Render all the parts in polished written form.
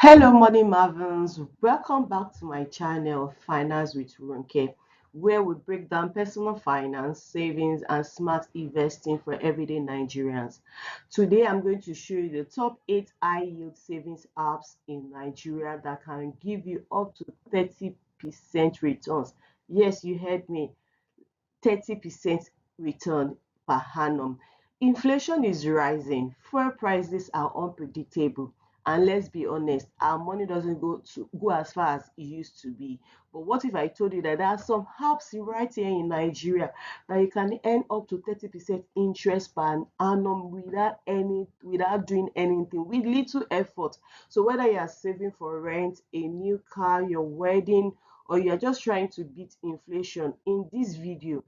Hello, Money Mavens. Welcome back to my channel, Finance with Ronke, where we break down personal finance, savings, and smart investing for everyday Nigerians. Today, I'm going to show you the top 8 high yield savings apps in Nigeria that can give you up to 30% returns. Yes, you heard me, 30% return per annum. Inflation is rising, fuel prices are unpredictable, and let's be honest, our money doesn't go as far as it used to be. But what if I told you that there are some apps right here in Nigeria that you can earn up to 30% interest per annum without doing anything, with little effort? So whether you are saving for rent, a new car, your wedding, or you're just trying to beat inflation, in this video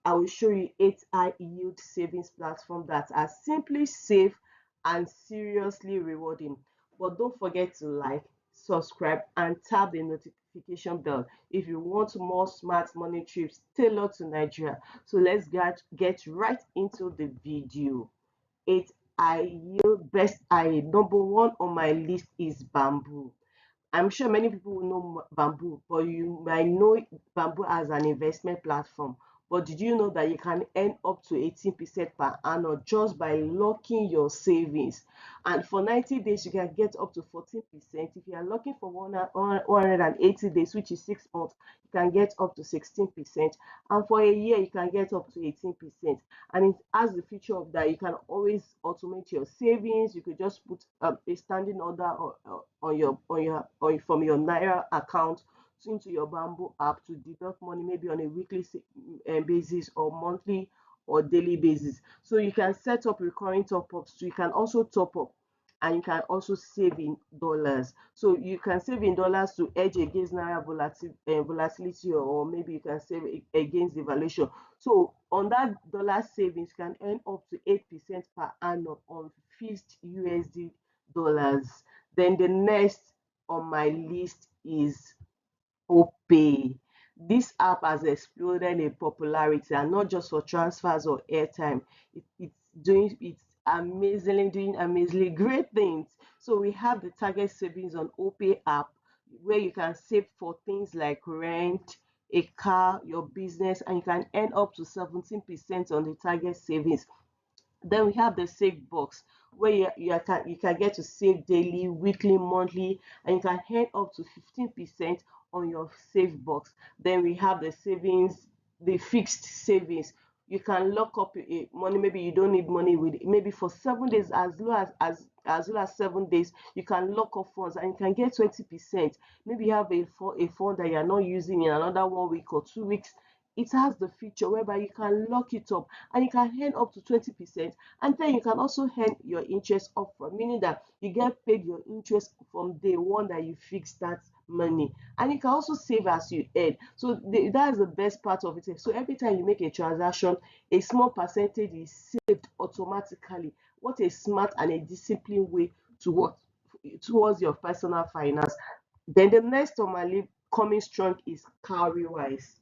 I will show you 8 high yield savings platforms that are simply safe and seriously rewarding. But don't forget to like, subscribe, and tap the notification bell if you want more smart money trips tailored to Nigeria. So let's get right into the video. 8 high yield best high. Number one on my list is bamboo. I'm sure many people will know bamboo, but you might know bamboo as an investment platform. But did you know that you can earn up to 18% per annum just by locking your savings? And for 90 days, you can get up to 14%. If you are looking for 180 days, which is 6 months, you can get up to 16%. And for a year, you can get up to 18%. And it has the feature of that you can always automate your savings. You could just put a standing order from your Naira account into your bamboo app to deduct money maybe on a weekly basis or monthly or daily basis. So you can set up recurring top ups. So you can also top up and you can also save in dollars. So you can save in dollars to hedge against naira volatility, or maybe you can save against devaluation. So on that dollar savings, you can earn up to 8% per annum on fixed USD dollars. Then the next on my list is Opay. This app has exploded in popularity, and not just for transfers or airtime. It's doing amazingly great things. So we have the target savings on Opay app, where you can save for things like rent, a car, your business, and you can earn up to 17% on the target savings. Then we have the save box, where you can get to save daily, weekly, monthly, and you can earn up to 15% on your save box. Then we have the savings, the fixed savings. You can lock up money. Maybe you don't need money with it. Maybe for 7 days, as low as 7 days, you can lock up funds and you can get 20%. Maybe you have a fund that you are not using in another 1 week or 2 weeks. It has the feature whereby you can lock it up and you can earn up to 20%, and then you can also earn your interest upfront, meaning that you get paid your interest from day one that you fix that money, and you can also save as you earn. So that's the best part of it. So every time you make a transaction, a small percentage is saved automatically. What a smart and a disciplined way to work towards your personal finance. Then the next on my list coming strong is Cowrywise.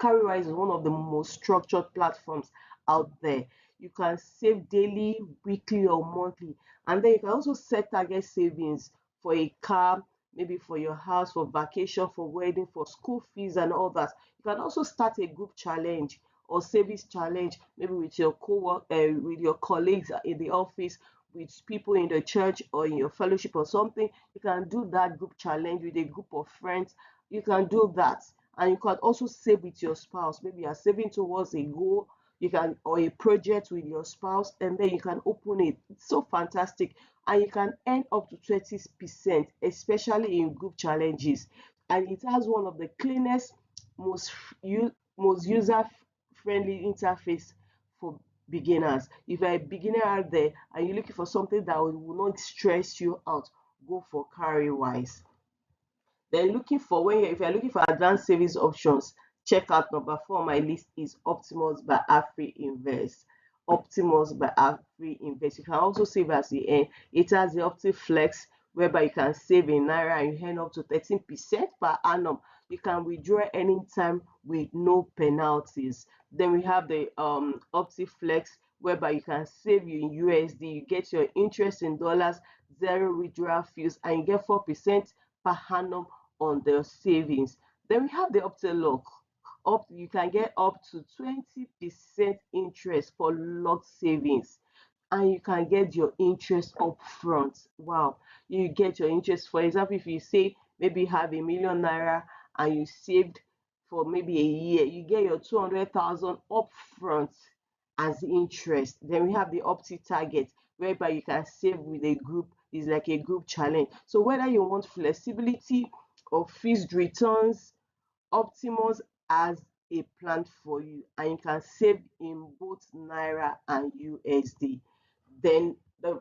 Cowrywise is one of the most structured platforms out there. You can save daily, weekly, or monthly, and then you can also set target savings for a car, maybe for your house, for vacation, for wedding, for school fees, and all that. You can also start a group challenge or savings challenge, maybe with your with your colleagues in the office, with people in the church or in your fellowship or something. You can do that group challenge with a group of friends. You can do that, and you can also save with your spouse. Maybe you are saving towards a goal, you can, or a project with your spouse, and then you can open it. It's so fantastic, and you can earn up to 20%, especially in group challenges. And it has one of the cleanest, most user friendly interface for beginners. If you're a beginner out there and you're looking for something that will not stress you out, go for Carrywise. Then looking for when you if you're looking for advanced savings options, check out number 4 on my list is Optimus by Afriinvest. Optimus by Afriinvest. You can also save as you earn. It has the OptiFlex, whereby you can save in Naira and you earn up to 13% per annum. You can withdraw anytime with no penalties. Then we have the OptiFlex, whereby you can save you in USD, you get your interest in dollars, zero withdrawal fees, and you get 4% per annum on the savings. Then we have the Optilock. You can get up to 20% interest for locked savings, and you can get your interest up front. Wow, you get your interest. For example, if you say maybe you have a 1 million naira and you saved for maybe a year, you get your 200,000 up front as interest. Then we have the Opti target, whereby you can save with a group. It's like a group challenge. So whether you want flexibility or fixed returns, Optimus has a plan for you, and you can save in both Naira and USD. Then the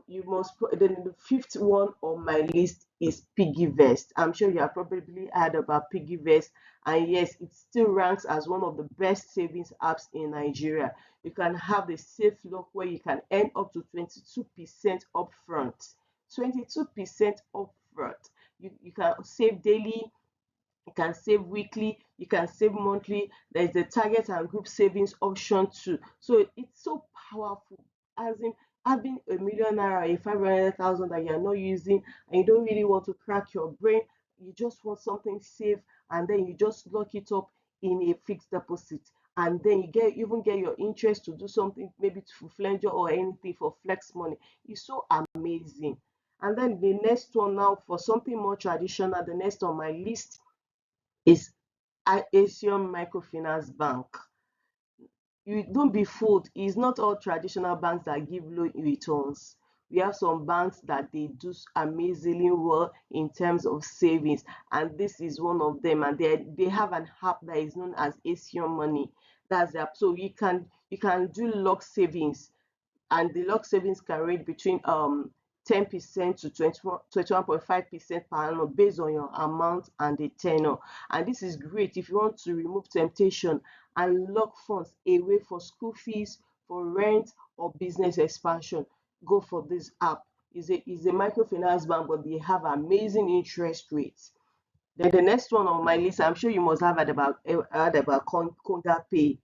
fifth one on my list is PiggyVest. I'm sure you have probably heard about PiggyVest, and yes, it still ranks as one of the best savings apps in Nigeria. You can have the safe lock where you can earn up to 22% upfront. 22% upfront. You can save daily, you can save weekly, you can save monthly. There's the target and group savings option too. So it's so powerful. As in having a 1 million naira, a 500,000 that you're not using, and you don't really want to crack your brain, you just want something safe, and then you just lock it up in a fixed deposit. And then you even get your interest to do something, maybe to flenjo or anything for flex money. It's so amazing. And then the next one now, for something more traditional, the next on my list is Accion Microfinance Bank. You don't be fooled. It's not all traditional banks that give low returns. We have some banks that they do amazingly well in terms of savings, and this is one of them. And they have an app that is known as Accion Money. That's the app. So you can do lock savings, and the lock savings can range between 10% to 21.5% per annum based on your amount and the tenor. And this is great if you want to remove temptation and lock funds away for school fees, for rent, or business expansion. Go for this app. It's a microfinance bank, but they have amazing interest rates. Then the next one on my list, I'm sure you must have heard about Kongapay.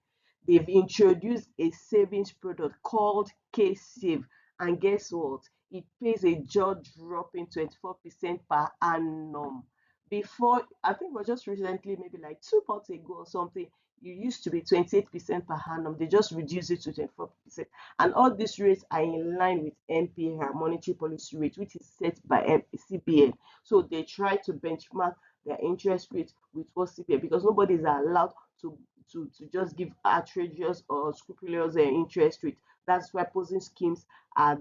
They've introduced a savings product called K-Save, and guess what? It pays a jaw-dropping 24% per annum. Before, I think it was just recently, maybe like 2 months ago or something, you used to be 28% per annum. They just reduced it to 24%. And all these rates are in line with MPR, monetary policy rate, which is set by CBN. So they try to benchmark their interest rate with what CPI, because nobody is allowed to just give outrageous or scrupulous interest rate. That's why posing schemes are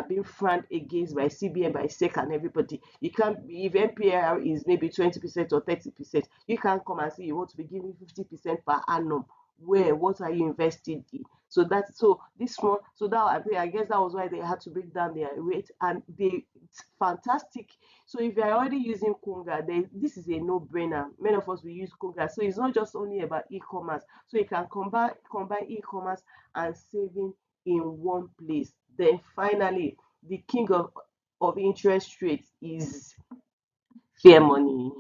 being frowned against by CBN, by SEC, and everybody. You can't, if NPR is maybe 20% or 30%, you can't come and say you want to be giving 50% per annum. Where, what are you investing in? So that's, so this one, so that I guess that was why they had to break down their rate, and it's fantastic. So if you're already using Konga, then this is a no-brainer. Many of us will use Konga. So it's not just only about e-commerce. So you can combine e-commerce and saving in one place. Then finally, the king of interest rates is Fairmoney.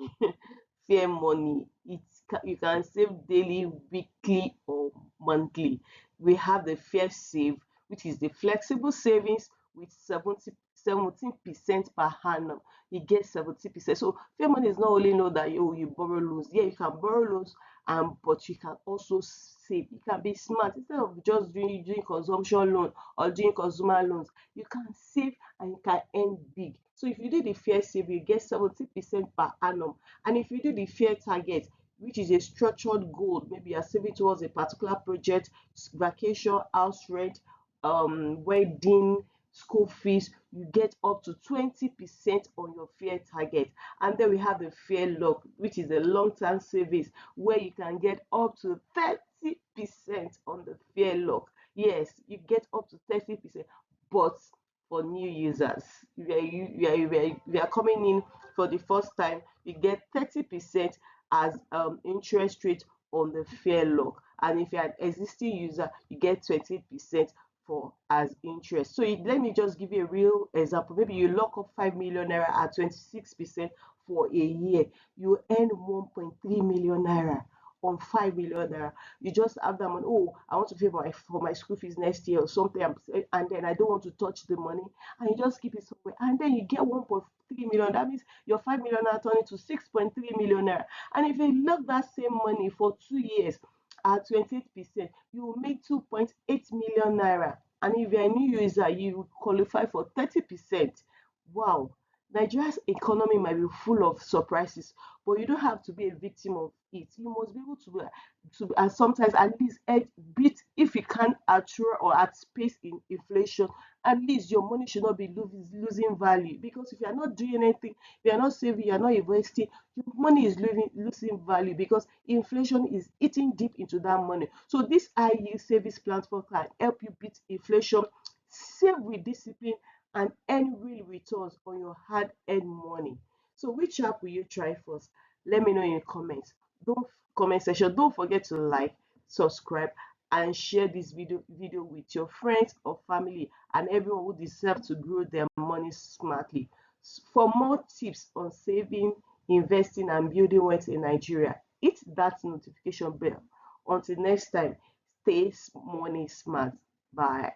Fairmoney. You can save daily, weekly, or monthly. We have the Fair Save, which is the flexible savings with 17% per annum. You get 70%. So Fairmoney is not only know that you borrow loans. Yeah, you can borrow loans, but you can also save. You can be smart. Instead of just doing consumption loan or doing consumer loans, you can save and you can earn big. So if you do the Fair Save, you get 70% per annum. And if you do the Fair Target, which is a structured goal, maybe you're saving towards a particular project, vacation, house rent, wedding, school fees, you get up to 20% on your Fair Target. And then we have the Fair Lock, which is a long-term savings where you can get up to 30% on the Fair Lock. Yes, you get up to 30%, but for new users, if you are coming in for the first time, you get 30% as interest rate on the Fair Lock. And if you're an existing user, you get 20% for as interest. So let me just give you a real example. Maybe you lock up 5 million naira at 26% for a year. You earn 1.3 million naira on 5 million naira. You just have that money. Oh, I want to pay for my school fees next year or something, and then I don't want to touch the money, and you just keep it somewhere, and then you get 1.3 million. That means your 5 million naira turn into 6.3 million naira. And if you lock that same money for 2 years at 28%, you will make 2.8 million naira. And if you're a new user, you qualify for 30%. Wow. Nigeria's economy might be full of surprises, but you don't have to be a victim of it. You must be able and sometimes at least beat, if you can't outrun or outpace in inflation, at least your money should not be losing value. Because if you are not doing anything, if you are not saving, you are not investing, your money is losing value because inflation is eating deep into that money. So this high yield savings platform can help you beat inflation, save with discipline, and earn real returns on your hard-earned money. So which app will you try first? Let me know in the comments. Don't comment section. Don't forget to like, subscribe, and share this video with your friends or family and everyone who deserves to grow their money smartly. For more tips on saving, investing, and building wealth in Nigeria, hit that notification bell. Until next time, stay money smart. Bye.